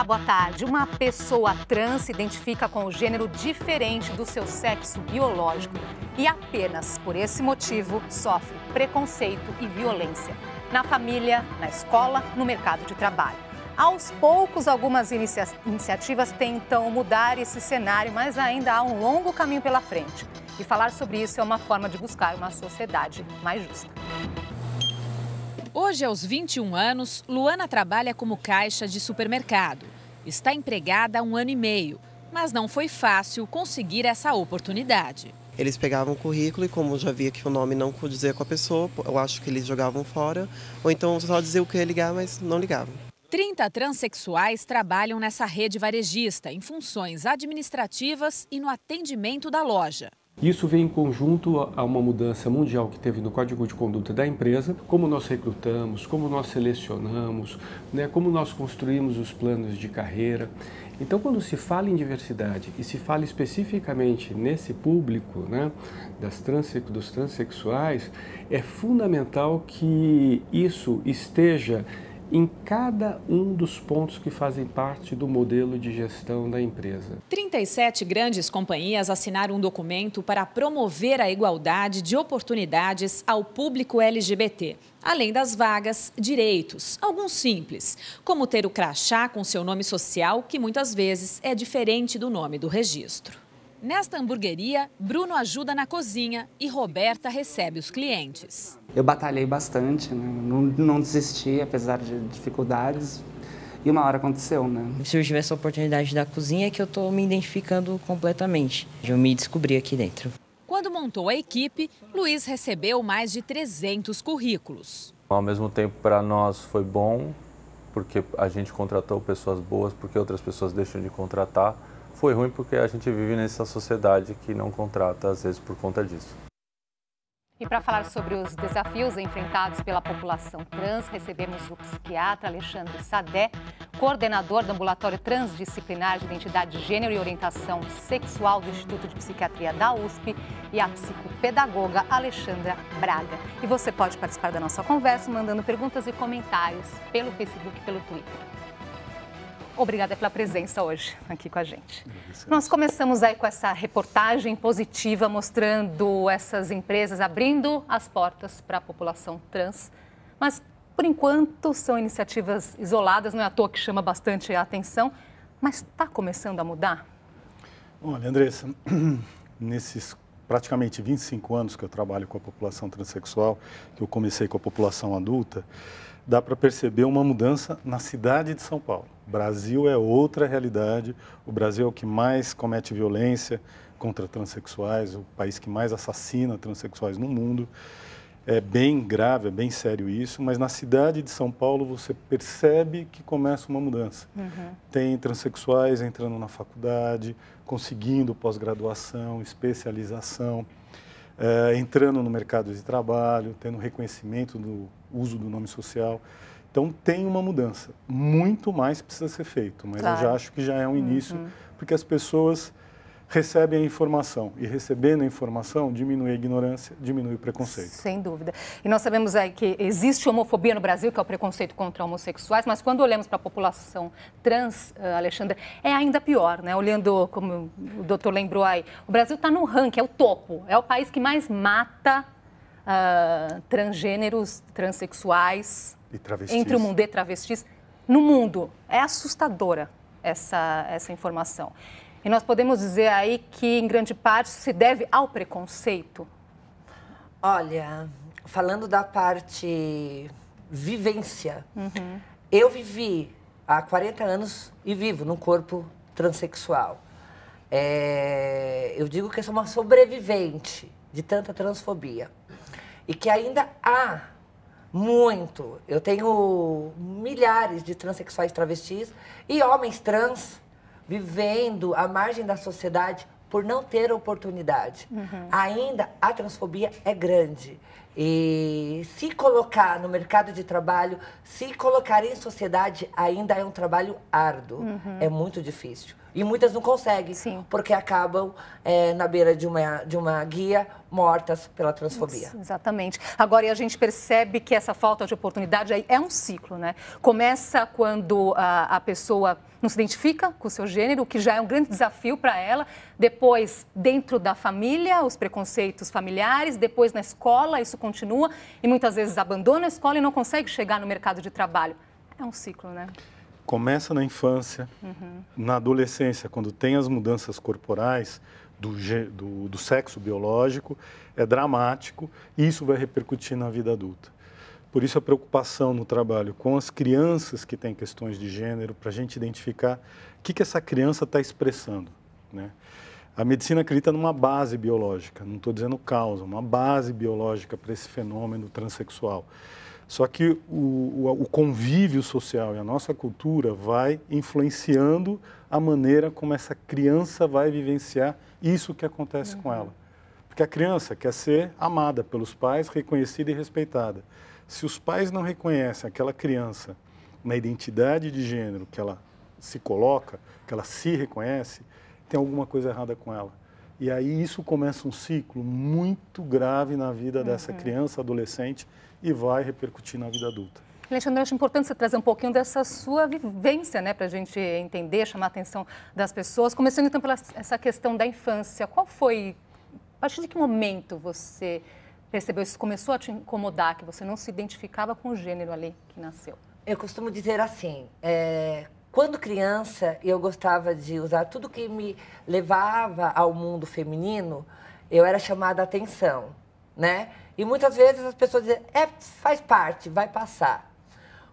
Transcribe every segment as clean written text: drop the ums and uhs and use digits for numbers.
Olá, boa tarde. Uma pessoa trans se identifica com o gênero diferente do seu sexo biológico e apenas por esse motivo sofre preconceito e violência na família, na escola, no mercado de trabalho. Aos poucos, algumas iniciativas tentam mudar esse cenário, mas ainda há um longo caminho pela frente. E falar sobre isso é uma forma de buscar uma sociedade mais justa. Hoje, aos 21 anos, Luana trabalha como caixa de supermercado. Está empregada há 1 ano e meio, mas não foi fácil conseguir essa oportunidade. Eles pegavam o currículo e, como já via que o nome não condizia com a pessoa, eu acho que eles jogavam fora, ou então só diziam que ia ligar, mas não ligavam. 30 transexuais trabalham nessa rede varejista, em funções administrativas e no atendimento da loja. Isso vem em conjunto a uma mudança mundial que teve no Código de Conduta da empresa, como nós recrutamos, como nós selecionamos, como nós construímos os planos de carreira. Então, quando se fala em diversidade e se fala especificamente nesse público, dos transexuais, é fundamental que isso esteja em cada um dos pontos que fazem parte do modelo de gestão da empresa. 37 grandes companhias assinaram um documento para promover a igualdade de oportunidades ao público LGBT. Além das vagas, direitos, alguns simples, como ter o crachá com seu nome social, que muitas vezes é diferente do nome do registro. Nesta hamburgueria, Bruno ajuda na cozinha e Roberta recebe os clientes. Eu batalhei bastante, não desisti, apesar de dificuldades, e uma hora aconteceu. Surgiu essa oportunidade da cozinha que eu estou me identificando completamente. Eu me descobri aqui dentro. Quando montou a equipe, Luiz recebeu mais de 300 currículos. Ao mesmo tempo, para nós foi bom, porque a gente contratou pessoas boas, porque outras pessoas deixam de contratar. Foi ruim porque a gente vive nessa sociedade que não contrata, às vezes, por conta disso. E para falar sobre os desafios enfrentados pela população trans, recebemos o psiquiatra Alexandre Sadé, coordenador do Ambulatório Transdisciplinar de Identidade de Gênero e Orientação Sexual do Instituto de Psiquiatria da USP, e a psicopedagoga Alexandra Braga. E você pode participar da nossa conversa mandando perguntas e comentários pelo Facebook e pelo Twitter. Obrigada pela presença hoje aqui com a gente. Nós começamos aí com essa reportagem positiva mostrando essas empresas abrindo as portas para a população trans, mas por enquanto são iniciativas isoladas, não é à toa que chama bastante a atenção, mas está começando a mudar? Olha, Andressa, nesses praticamente 25 anos que eu trabalho com a população transexual, que eu comecei com a população adulta, dá para perceber uma mudança na cidade de São Paulo. O Brasil é outra realidade, o Brasil é o que mais comete violência contra transexuais, o país que mais assassina transexuais no mundo. É bem grave, é bem sério isso, mas na cidade de São Paulo você percebe que começa uma mudança. Tem transexuais entrando na faculdade, conseguindo pós-graduação, especialização, entrando no mercado de trabalho, tendo reconhecimento do uso do nome social. Então, tem uma mudança. Muito mais precisa ser feito, mas claro, eu já acho que já é um início, porque as pessoas recebem a informação, e recebendo a informação diminui a ignorância, diminui o preconceito. Sem dúvida. E nós sabemos aí que existe homofobia no Brasil, que é o preconceito contra homossexuais, mas quando olhamos para a população trans, Alexandra, é ainda pior, né? Olhando, como o doutor lembrou aí, o Brasil está no ranking, é o topo, é o país que mais mata transgêneros, transexuais, e travestis. Entre o mundo e travestis, no mundo. É assustadora essa informação. E nós podemos dizer aí que, em grande parte, se deve ao preconceito? Olha, falando da parte vivência, eu vivi há 40 anos e vivo num corpo transexual. Eu digo que eu sou uma sobrevivente de tanta transfobia. E que ainda há muito. Eu tenho milhares de transexuais travestis e homens trans vivendo à margem da sociedade por não ter oportunidade. Ainda a transfobia é grande. E se colocar no mercado de trabalho, se colocar em sociedade, ainda é um trabalho árduo. É muito difícil. E muitas não conseguem, porque acabam na beira de uma guia, mortas pela transfobia. Isso, exatamente. Agora, e a gente percebe que essa falta de oportunidade é um ciclo, né? Começa quando a pessoa não se identifica com o seu gênero, o que já é um grande desafio para ela. Depois, dentro da família, os preconceitos familiares. Depois, na escola, isso continua. E muitas vezes abandona a escola e não consegue chegar no mercado de trabalho. É um ciclo, né? Começa na infância, na adolescência, quando tem as mudanças corporais do sexo biológico, é dramático e isso vai repercutir na vida adulta. Por isso a preocupação no trabalho com as crianças que têm questões de gênero, para a gente identificar o que essa criança está expressando, né? A medicina acredita numa base biológica, não estou dizendo causa, uma base biológica para esse fenômeno transexual. Só que o convívio social e a nossa cultura vai influenciando a maneira como essa criança vai vivenciar isso que acontece com ela. Porque a criança quer ser amada pelos pais, reconhecida e respeitada. Se os pais não reconhecem aquela criança na identidade de gênero que ela se coloca, que ela se reconhece, tem alguma coisa errada com ela. E aí isso começa um ciclo muito grave na vida dessa criança, adolescente, e vai repercutir na vida adulta. Alexandre, eu acho importante você trazer um pouquinho dessa sua vivência, né, para a gente entender, chamar a atenção das pessoas. Começando então pela essa questão da infância. Qual foi, a partir de que momento você percebeu isso, começou a te incomodar, que você não se identificava com o gênero ali que nasceu? Eu costumo dizer assim, quando criança eu gostava de usar tudo que me levava ao mundo feminino, eu era chamada a atenção, né? E muitas vezes as pessoas dizem, faz parte, vai passar.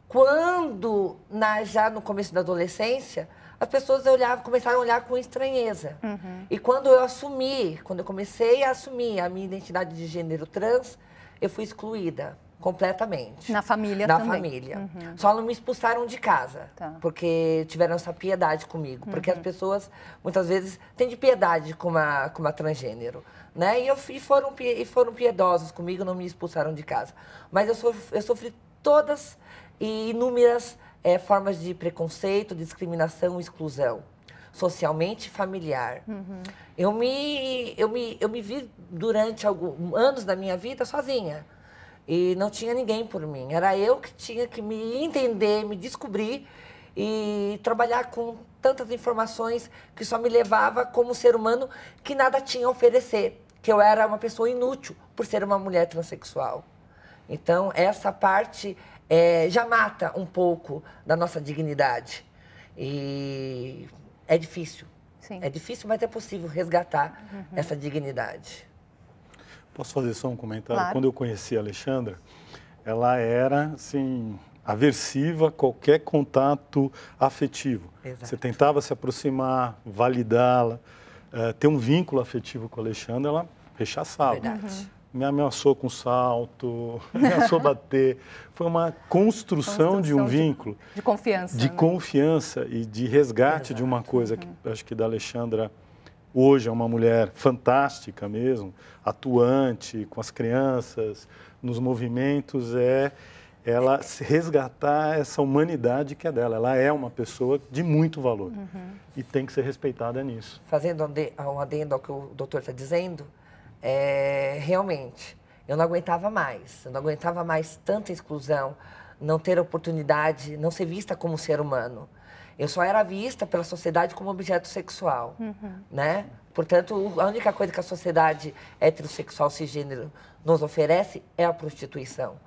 Quando, já no começo da adolescência, as pessoas começaram a olhar com estranheza. E quando eu comecei a assumir a minha identidade de gênero trans, eu fui excluída completamente. Na família também? Na família. Só não me expulsaram de casa, porque tiveram essa piedade comigo. Porque as pessoas, muitas vezes, têm de piedade com uma transgênero. Né? E foram piedosos comigo, não me expulsaram de casa. Mas eu sofri todas e inúmeras formas de preconceito, discriminação e exclusão, socialmente e familiar. Eu me vi durante alguns anos da minha vida sozinha. E não tinha ninguém por mim. Era eu que tinha que me entender, me descobrir e trabalhar com tantas informações que só me levava como ser humano que nada tinha a oferecer. Que eu era uma pessoa inútil por ser uma mulher transexual. Então, essa parte já mata um pouco da nossa dignidade. E é difícil. Sim. É difícil, mas é possível resgatar essa dignidade. Posso fazer só um comentário? Claro. Quando eu conheci a Alexandra, ela era, assim, aversiva a qualquer contato afetivo. Exato. Você tentava se aproximar, validá-la, ter um vínculo afetivo com a Alexandra, ela rechaçava. Verdade. Me ameaçou com salto, ameaçou bater. Foi uma construção de um vínculo. De confiança. De confiança e de resgate de uma coisa que acho que da Alexandra hoje é uma mulher fantástica mesmo, atuante, com as crianças, nos movimentos, ela resgatar essa humanidade que é dela. Ela é uma pessoa de muito valor e tem que ser respeitada nisso. Fazendo um adendo ao que o doutor está dizendo, realmente, eu não aguentava mais. Eu não aguentava mais tanta exclusão, não ter oportunidade, não ser vista como ser humano. Eu só era vista pela sociedade como objeto sexual, né? Portanto, a única coisa que a sociedade heterossexual cisgênero nos oferece é a prostituição.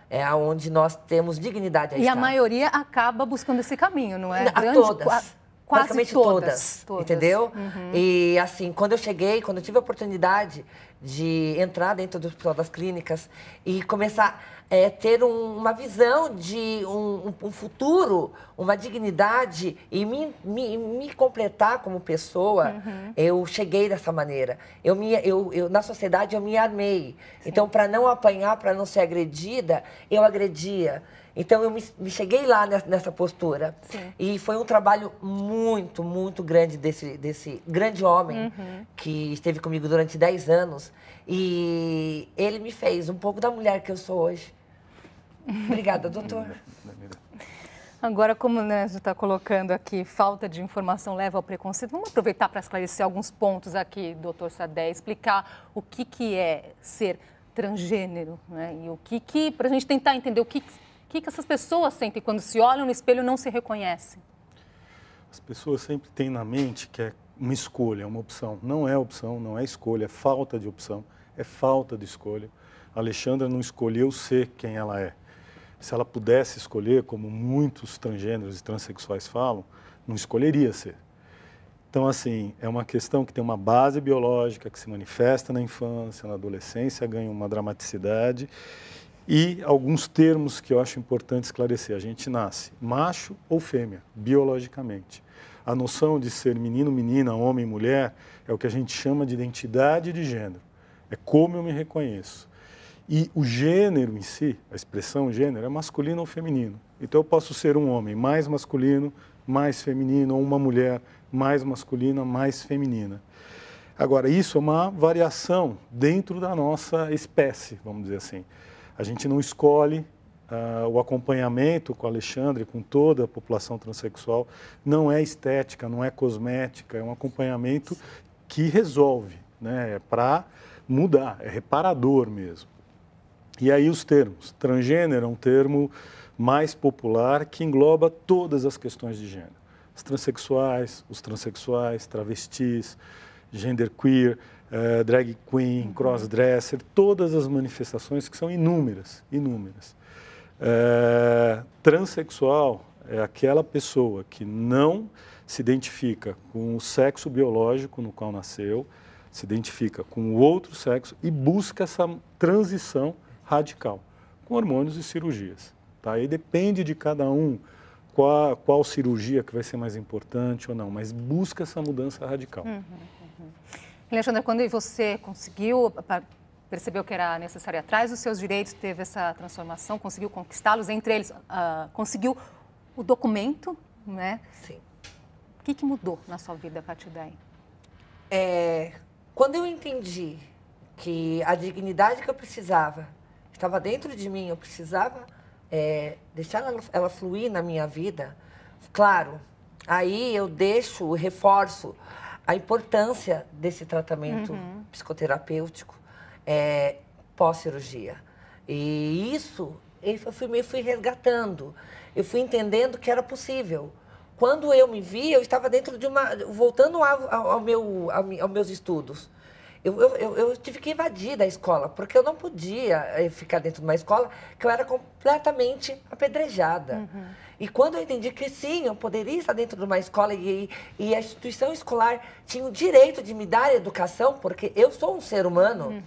É onde nós temos dignidade a estar. E a maioria acaba buscando esse caminho, não é? Todas. Quase praticamente todas, entendeu? E assim, quando eu tive a oportunidade de entrar dentro do Hospital das Clínicas e começar a ter uma visão de um futuro, uma dignidade e me completar como pessoa, eu cheguei dessa maneira. Na sociedade eu me armei. Sim. Então, para não apanhar, para não ser agredida, eu agredia. Então, eu me cheguei lá nessa postura. Sim. E foi um trabalho muito, muito grande desse grande homem que esteve comigo durante 10 anos. E ele me fez um pouco da mulher que eu sou hoje. Obrigada, doutor. Agora, como a gente está colocando aqui, falta de informação leva ao preconceito, vamos aproveitar para esclarecer alguns pontos aqui, doutor Sadé, explicar o que é ser transgênero, né? E o para a gente tentar entender o que essas pessoas sentem quando se olham no espelho e não se reconhecem. As pessoas sempre têm na mente que é uma escolha, é uma opção. Não é opção, não é escolha, é falta de opção, é falta de escolha. A Alexandra não escolheu ser quem ela é. Se ela pudesse escolher, como muitos transgêneros e transexuais falam, não escolheria ser. Então, assim, é uma questão que tem uma base biológica, que se manifesta na infância, na adolescência, ganha uma dramaticidade. E alguns termos que eu acho importante esclarecer. A gente nasce macho ou fêmea, biologicamente. A noção de ser menino, menina, homem, mulher, é o que a gente chama de identidade de gênero. É como eu me reconheço. E o gênero em si, a expressão gênero, é masculino ou feminino. Então eu posso ser um homem mais masculino, mais feminino, ou uma mulher mais masculina, mais feminina. Agora, isso é uma variação dentro da nossa espécie, vamos dizer assim. A gente não escolhe o acompanhamento com a Alexandra e com toda a população transexual, não é estética, não é cosmética, é um acompanhamento que resolve, né? É para mudar, é reparador mesmo. E aí os termos. Transgênero é um termo mais popular que engloba todas as questões de gênero. Os transexuais, travestis, genderqueer, drag queen, crossdresser, todas as manifestações que são inúmeras. Transsexual é aquela pessoa que não se identifica com o sexo biológico no qual nasceu, se identifica com o outro sexo e busca essa transição radical, com hormônios e cirurgias. Tá? Aí depende de cada um qual cirurgia que vai ser mais importante ou não, mas busca essa mudança radical. Alexandra, quando você percebeu que era necessário ir atrás dos seus direitos, teve essa transformação, conseguiu conquistá-los, entre eles, conseguiu o documento, né? Sim. O que mudou na sua vida a partir daí? Quando eu entendi que a dignidade que eu precisava estava dentro de mim, eu precisava deixar ela fluir na minha vida, claro, aí eu reforço a importância desse tratamento psicoterapêutico pós-cirurgia. E isso eu fui resgatando, eu fui entendendo que era possível. Quando eu me vi, eu estava dentro de voltando aos meus estudos. Eu tive que invadir da escola, porque eu não podia ficar dentro de uma escola que eu era completamente apedrejada. E quando eu entendi que sim, eu poderia estar dentro de uma escola e a instituição escolar tinha o direito de me dar educação, porque eu sou um ser humano,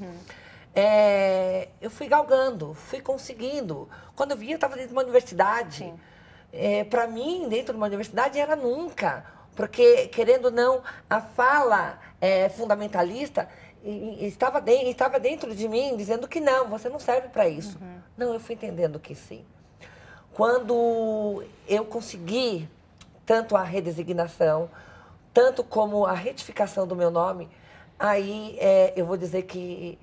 eu fui galgando, fui conseguindo. Quando eu vi, eu estava dentro de uma universidade. Para mim, dentro de uma universidade, era nunca. Porque, querendo ou não, a fala fundamentalista estava dentro de mim, dizendo que não, você não serve para isso. Não, eu fui entendendo que sim. Quando eu consegui tanto a redesignação, tanto como a retificação do meu nome, aí eu vou dizer que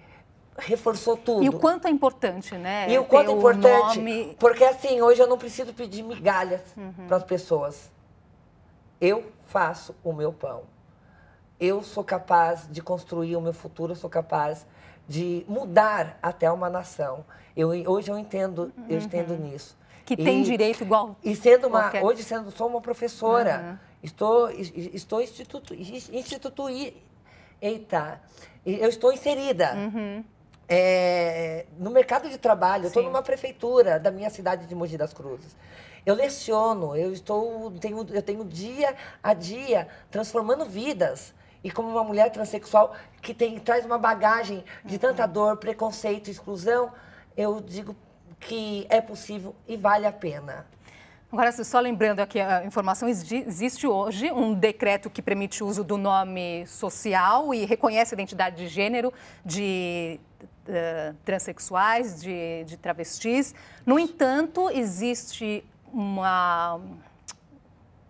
reforçou tudo. E o quanto é importante, né? E o quanto é importante, porque assim, hoje eu não preciso pedir migalhas para as pessoas. Eu faço o meu pão. Eu sou capaz de construir o meu futuro, eu sou capaz de mudar até uma nação. Hoje eu entendo nisso. Que tem direito igual. E hoje sou uma professora, eu estou inserida no mercado de trabalho. Eu estou numa prefeitura da minha cidade de Mogi das Cruzes. Eu leciono, eu tenho dia a dia transformando vidas. E como uma mulher transexual que traz uma bagagem de tanta dor, preconceito, exclusão, eu digo que é possível e vale a pena. Agora, só lembrando aqui, a informação, existe hoje um decreto que permite o uso do nome social e reconhece a identidade de gênero de transexuais, de travestis. No entanto, existe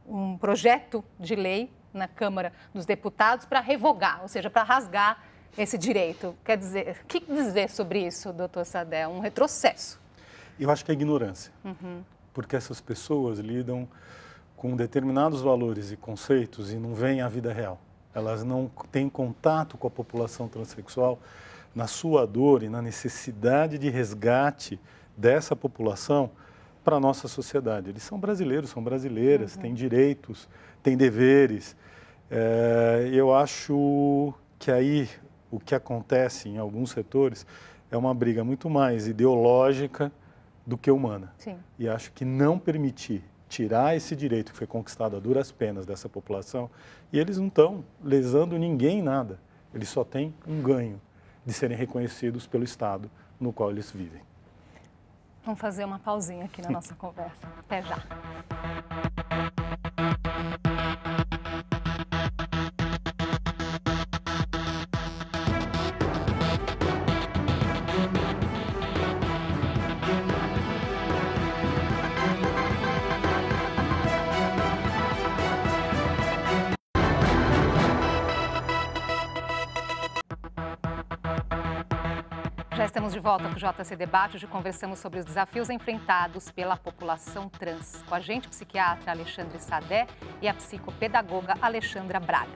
um projeto de lei na Câmara dos Deputados para revogar, ou seja, para rasgar esse direito. Quer dizer, o que dizer sobre isso, doutor Sadé? Um retrocesso. Eu acho que é ignorância. porque essas pessoas lidam com determinados valores e conceitos e não veem a vida real. Elas não têm contato com a população transexual na sua dor e na necessidade de resgate dessa população para a nossa sociedade. Eles são brasileiros, são brasileiras, têm direitos, têm deveres. Eu acho que aí o que acontece em alguns setores é uma briga muito mais ideológica do que humana. Sim. E acho que não permitir tirar esse direito que foi conquistado a duras penas dessa população, e eles não estão lesando ninguém em nada, eles só têm um ganho de serem reconhecidos pelo Estado no qual eles vivem. Vamos fazer uma pausinha aqui na nossa conversa. Até já. Já estamos de volta com o JC Debate. Hoje conversamos sobre os desafios enfrentados pela população trans. Com a gente, o psiquiatra Alexandre Sadé e a psicopedagoga Alexandra Braga.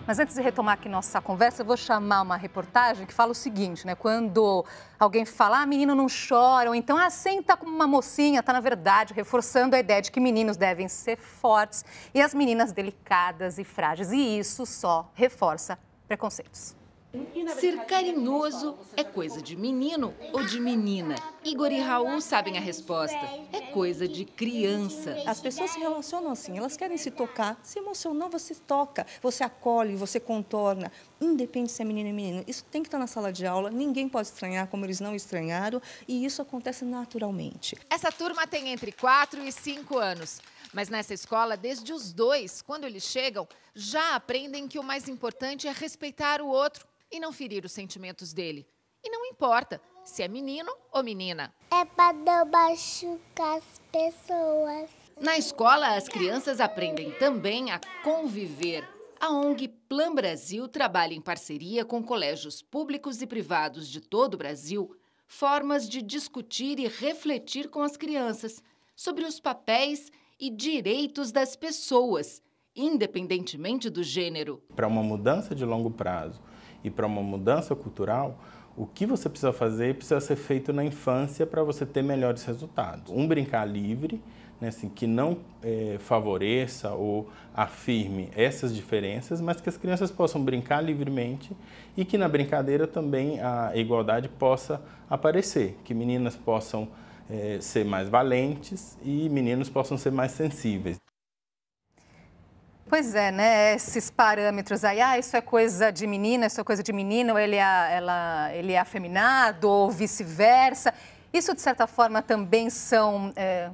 Mas antes de retomar aqui nossa conversa, eu vou chamar uma reportagem que fala o seguinte, né? Quando alguém fala, menino não chora, ou então, senta como uma mocinha, está na verdade reforçando a ideia de que meninos devem ser fortes e as meninas delicadas e frágeis. E isso só reforça preconceitos. Ser carinhoso é coisa de menino ou de menina? Igor e Raul sabem a resposta. É coisa de criança. As pessoas se relacionam assim, elas querem se tocar. Se emocionar, você toca, você acolhe, você contorna. Independe se é menino ou menino. Isso tem que estar na sala de aula, ninguém pode estranhar como eles não estranharam. E isso acontece naturalmente. Essa turma tem entre 4 e 5 anos. Mas nessa escola, desde os 2, quando eles chegam, já aprendem que o mais importante é respeitar o outro e não ferir os sentimentos dele. E não importa se é menino ou menina. É para não machucar as pessoas. Na escola, as crianças aprendem também a conviver. A ONG Plan Brasil trabalha em parceria com colégios públicos e privados de todo o Brasil formas de discutir e refletir com as crianças sobre os papéis e direitos das pessoas, independentemente do gênero. Para uma mudança de longo prazo e para uma mudança cultural, o que você precisa fazer precisa ser feito na infância para você ter melhores resultados. Um brincar livre, né, assim, que não favoreça ou afirme essas diferenças, mas que as crianças possam brincar livremente e que na brincadeira também a igualdade possa aparecer, que meninas possam ser mais valentes e meninos possam ser mais sensíveis. Pois é, né? Esses parâmetros aí, isso é coisa de menina, isso é coisa de menino, ele é afeminado ou vice-versa. Isso, de certa forma, também são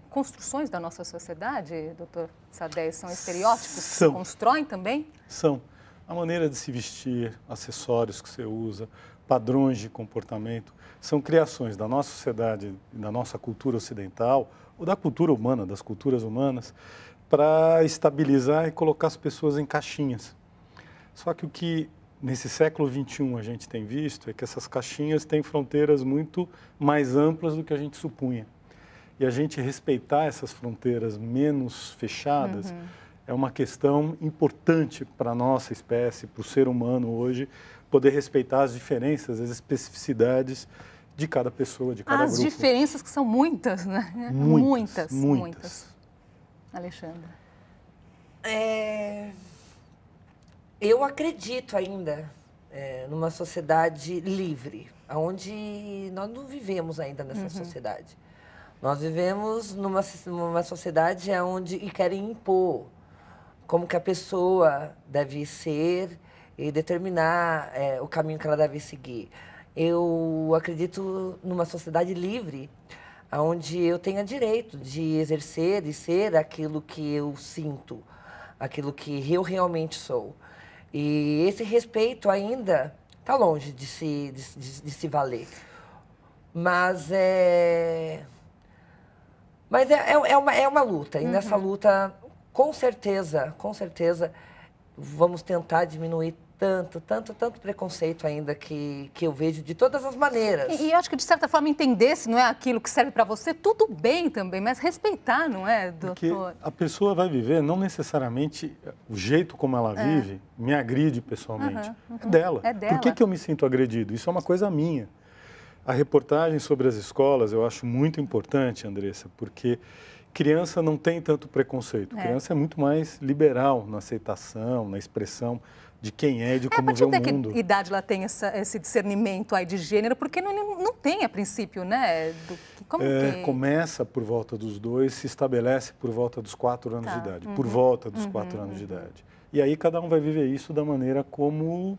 construções da nossa sociedade, doutor Sadé? São estereótipos que se constroem também? São. A maneira de se vestir, acessórios que você usa, padrões de comportamento, são criações da nossa sociedade, da nossa cultura ocidental, ou da cultura humana, das culturas humanas, para estabilizar e colocar as pessoas em caixinhas. Só que o que nesse século XXI a gente tem visto é que essas caixinhas têm fronteiras muito mais amplas do que a gente supunha. E a gente respeitar essas fronteiras menos fechadas é uma questão importante para a nossa espécie, para o ser humano hoje, poder respeitar as diferenças, as especificidades de cada pessoa, de cada grupo. As diferenças que são muitas, né? Muitas. Alexandra. Eu acredito ainda numa sociedade livre, onde nós não vivemos ainda nessa sociedade. Nós vivemos numa sociedade onde querem impor como que a pessoa deve ser e determinar o caminho que ela deve seguir. Eu acredito numa sociedade livre, onde eu tenha direito de exercer e ser aquilo que eu sinto, aquilo que eu realmente sou. E esse respeito ainda está longe de se valer. Mas é uma luta. E nessa luta, com certeza, vamos tentar diminuir tanto preconceito ainda que eu vejo de todas as maneiras. E eu acho que, de certa forma, entender se não é aquilo que serve para você, tudo bem também, mas respeitar, não é, doutor? Porque a pessoa vai viver, não necessariamente o jeito como ela vive me agride pessoalmente. É dela. É dela. Por que eu me sinto agredido? Isso é uma coisa minha. A reportagem sobre as escolas eu acho muito importante, Andressa, porque criança não tem tanto preconceito. Criança é muito mais liberal na aceitação, na expressão de quem é, de como vê o mundo. A partir de que idade ela tem esse discernimento aí de gênero? Porque não tem, a princípio, né? Começa por volta dos 2, se estabelece por volta dos 4 anos de idade. Por volta dos 4 anos de idade. E aí cada um vai viver isso da maneira como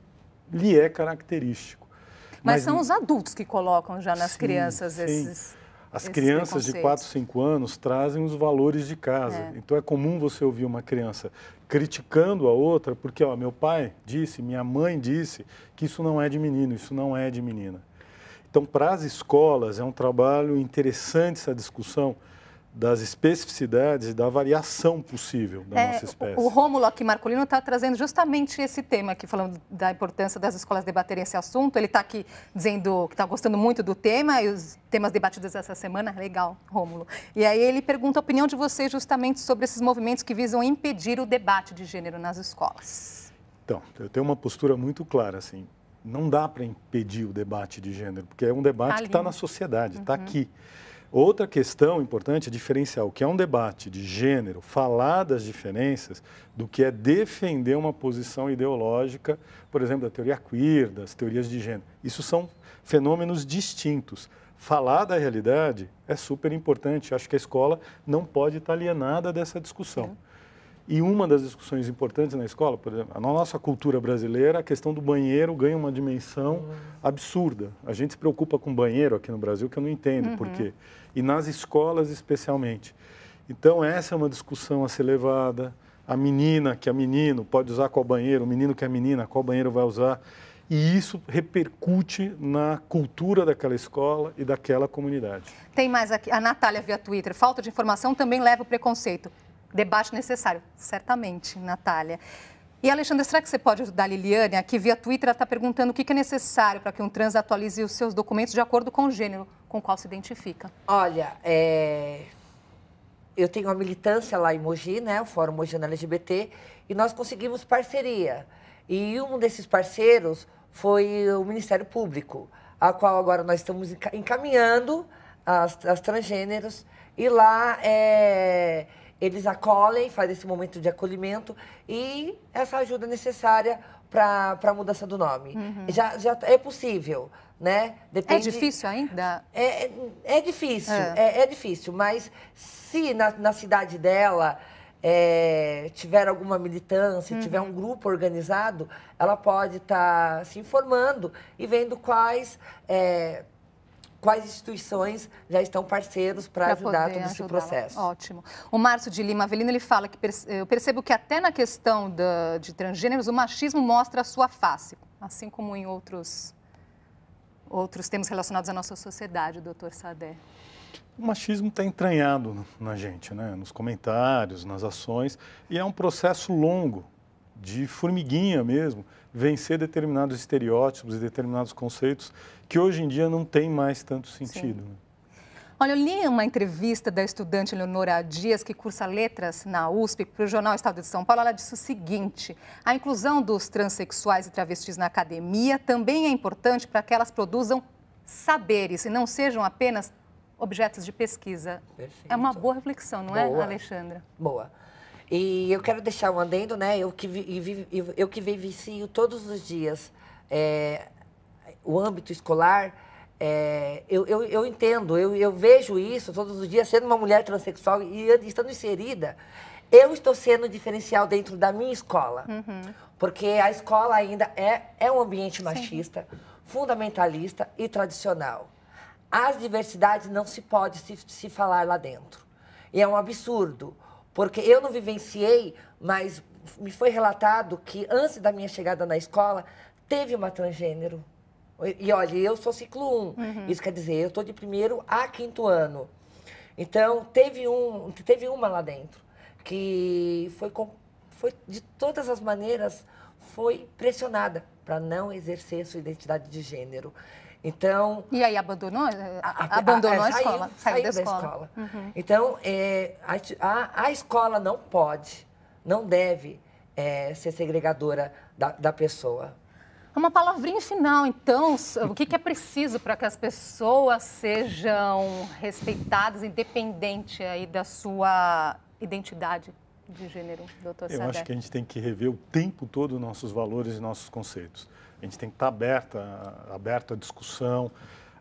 lhe é característico. Mas são os adultos que colocam já nas crianças esses... As crianças de 4, 5 anos trazem os valores de casa. Então é comum você ouvir uma criança criticando a outra porque, ó, meu pai disse, minha mãe disse que isso não é de menino, isso não é de menina. Então, para as escolas, é um trabalho interessante essa discussão das especificidades e da variação possível da nossa espécie. O Rômulo aqui, Marcolino, está trazendo justamente esse tema aqui, falando da importância das escolas debaterem esse assunto. Ele está aqui dizendo que está gostando muito do tema e os temas debatidos essa semana. Legal, Rômulo. E aí ele pergunta a opinião de vocês justamente sobre esses movimentos que visam impedir o debate de gênero nas escolas. Então, eu tenho uma postura muito clara, assim, não dá para impedir o debate de gênero, porque é um debate que está na sociedade, está aqui. Outra questão importante é diferenciar o que é um debate de gênero, falar das diferenças, do que é defender uma posição ideológica, por exemplo, da teoria queer, das teorias de gênero. Isso são fenômenos distintos. Falar da realidade é super importante. Acho que a escola não pode estar alienada dessa discussão. E uma das discussões importantes na escola, por exemplo, na nossa cultura brasileira, a questão do banheiro ganha uma dimensão absurda. A gente se preocupa com banheiro aqui no Brasil, que eu não entendo por quê. E nas escolas especialmente. Então essa é uma discussão a ser levada. A menina que é menino pode usar qual banheiro, o menino que é menina, qual banheiro vai usar. E isso repercute na cultura daquela escola e daquela comunidade. Tem mais aqui, a Natália via Twitter. Falta de informação também leva ao preconceito. Debate necessário, certamente, Natália. E, Alexandre, será que você pode ajudar a Liliane? Aqui via Twitter, ela está perguntando o que é necessário para que um trans atualize os seus documentos de acordo com o gênero com o qual se identifica. Olha, eu tenho uma militância lá em Mogi, né, o Fórum Mogiano LGBT, e nós conseguimos parceria. E um desses parceiros foi o Ministério Público, a qual agora nós estamos encaminhando as transgêneros, e lá eles acolhem, fazem esse momento de acolhimento e essa ajuda necessária para a mudança do nome. Já é possível, né? Depende... É difícil ainda? É difícil, é difícil, mas se na cidade dela tiver alguma militância, tiver um grupo organizado, ela pode estar se informando e vendo quais instituições já estão parceiros para ajudar todo esse processo. Ótimo. O Márcio de Lima Avelino, ele fala que eu percebo que até na questão de transgêneros, o machismo mostra a sua face, assim como em outros temas relacionados à nossa sociedade, doutor Sadé. O machismo está entranhado na gente, né? Nos comentários, nas ações, e é um processo longo, de formiguinha mesmo, vencer determinados estereótipos e determinados conceitos que hoje em dia não tem mais tanto sentido. Né? Olha, eu li uma entrevista da estudante Leonora Dias, que cursa letras na USP, para o jornal Estado de São Paulo. Ela disse o seguinte: a inclusão dos transexuais e travestis na academia também é importante para que elas produzam saberes e não sejam apenas objetos de pesquisa. Perfeito. É uma boa reflexão, não é, Alexandra? Boa. E eu quero deixar um adendo, né? Eu que vivencio todos os dias o âmbito escolar, eu entendo, eu vejo isso todos os dias, sendo uma mulher transexual e estando inserida, eu estou sendo diferencial dentro da minha escola. Porque a escola ainda é um ambiente machista, fundamentalista e tradicional. As diversidades não se pode se falar lá dentro. E é um absurdo. Porque eu não vivenciei, mas me foi relatado que antes da minha chegada na escola, teve uma transgênero. E olha, eu sou ciclo 1, isso quer dizer, eu estou de 1º a 5º ano. Então, teve uma lá dentro, que foi de todas as maneiras, foi pressionada para não exercer sua identidade de gênero. Então... E aí abandonou? Abandonou a escola? Saiu da escola. Uhum. Então, a escola não pode, não deve ser segregadora da pessoa. Uma palavrinha final, então, o que é preciso para que as pessoas sejam respeitadas, independente aí da sua identidade de gênero, doutor Sadé? Eu acho que a gente tem que rever o tempo todo nossos valores e nossos conceitos. A gente tem que estar aberto à discussão,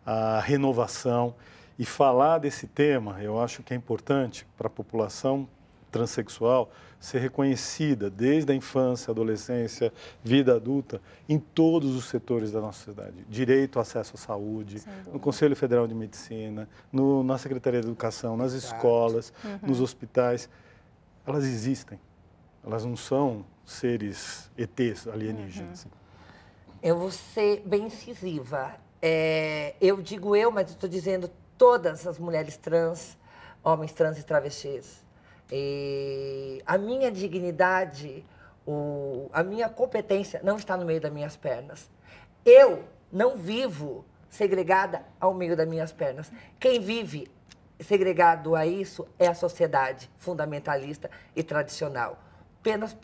à renovação. E falar desse tema, eu acho que é importante para a população transexual ser reconhecida desde a infância, adolescência, vida adulta, em todos os setores da nossa sociedade. Direito ao acesso à saúde, no Conselho Federal de Medicina, na Secretaria de Educação, nas escolas, nos hospitais. Elas existem. Elas não são seres ETs alienígenas. Eu vou ser bem incisiva. Eu digo mas estou dizendo todas as mulheres trans, homens trans e travestis. A minha dignidade, a minha competência não está no meio das minhas pernas. Eu não vivo segregada ao meio das minhas pernas. Quem vive segregado a isso é a sociedade fundamentalista e tradicional. Apenas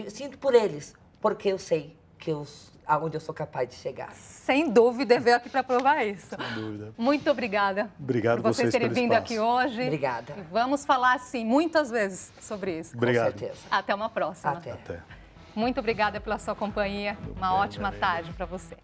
sinto por eles, porque eu sei que aonde eu sou capaz de chegar. Sem dúvida, veio aqui para provar isso. Sem dúvida. Muito obrigada. Obrigado por vocês terem vindo aqui hoje. Obrigada. E vamos falar, sim, muitas vezes sobre isso. Obrigado. Com certeza. Até uma próxima. Até. Muito obrigada pela sua companhia. Uma ótima tarde para você.